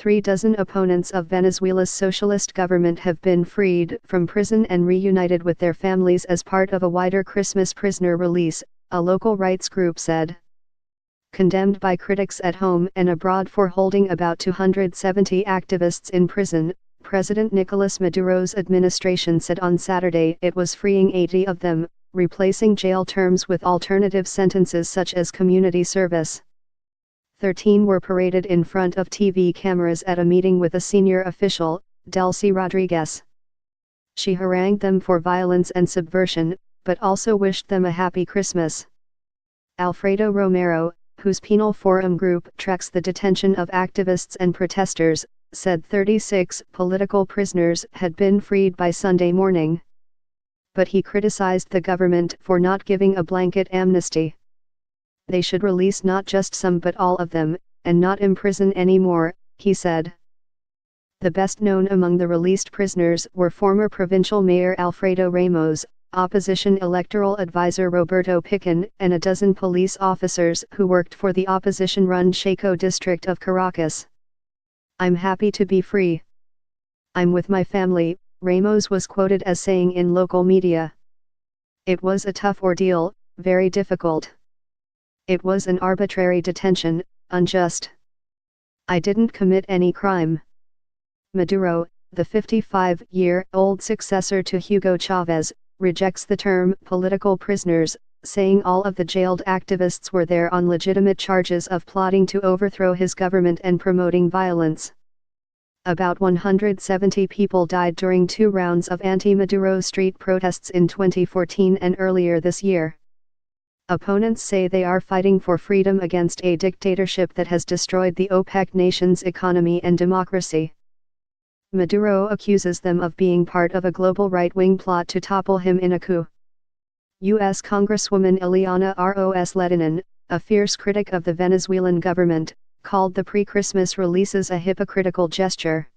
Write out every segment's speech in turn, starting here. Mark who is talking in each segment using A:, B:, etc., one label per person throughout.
A: 3 dozen opponents of Venezuela's socialist government have been freed from prison and reunited with their families as part of a wider Christmas prisoner release, a local rights group said. Condemned by critics at home and abroad for holding about 270 activists in prison, President Nicolas Maduro's administration said on Saturday it was freeing 80 of them, replacing jail terms with alternative sentences such as community service. 13 were paraded in front of TV cameras at a meeting with a senior official, Delcy Rodriguez. She harangued them for violence and subversion, but also wished them a happy Christmas. Alfredo Romero, whose Penal Forum group tracks the detention of activists and protesters, said 36 political prisoners had been freed by Sunday morning. But he criticized the government for not giving a blanket amnesty. They should release not just some but all of them, and not imprison any more, he said. The best known among the released prisoners were former provincial mayor Alfredo Ramos, opposition electoral advisor Roberto Picon, and a dozen police officers who worked for the opposition-run Chaco district of Caracas. "I'm happy to be free. I'm with my family," Ramos was quoted as saying in local media. "It was a tough ordeal, very difficult. It was an arbitrary detention, unjust. I didn't commit any crime." Maduro, the 55-year-old successor to Hugo Chavez, rejects the term political prisoners, saying all of the jailed activists were there on legitimate charges of plotting to overthrow his government and promoting violence. About 170 people died during 2 rounds of anti-Maduro street protests in 2014 and earlier this year. Opponents say they are fighting for freedom against a dictatorship that has destroyed the OPEC nation's economy and democracy. Maduro accuses them of being part of a global right-wing plot to topple him in a coup. U.S. Congresswoman Ileana Ros Lehtinen, a fierce critic of the Venezuelan government, called the pre-Christmas releases a hypocritical gesture.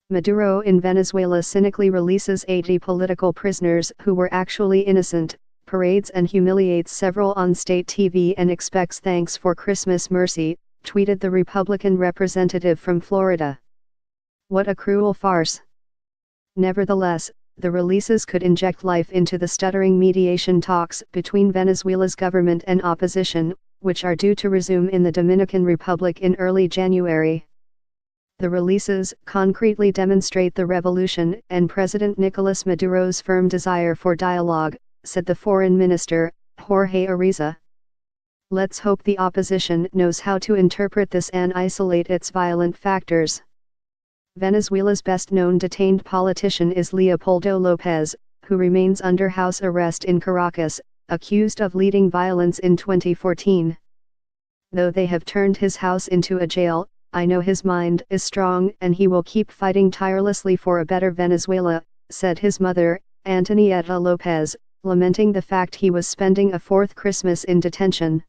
A: Maduro in Venezuela cynically releases 80 political prisoners who were actually innocent, parades and humiliates several on state TV and expects thanks for Christmas mercy, tweeted the Republican representative from Florida. What a cruel farce. Nevertheless, the releases could inject life into the stuttering mediation talks between Venezuela's government and opposition, which are due to resume in the Dominican Republic in early January. The releases concretely demonstrate the revolution and President Nicolas Maduro's firm desire for dialogue, said the foreign minister, Jorge Ariza. Let's hope the opposition knows how to interpret this and isolate its violent factors. Venezuela's best-known detained politician is Leopoldo López, who remains under house arrest in Caracas, accused of leading violence in 2014. Though they have turned his house into a jail, I know his mind is strong and he will keep fighting tirelessly for a better Venezuela, said his mother, Antonieta López, lamenting the fact he was spending a 4th Christmas in detention.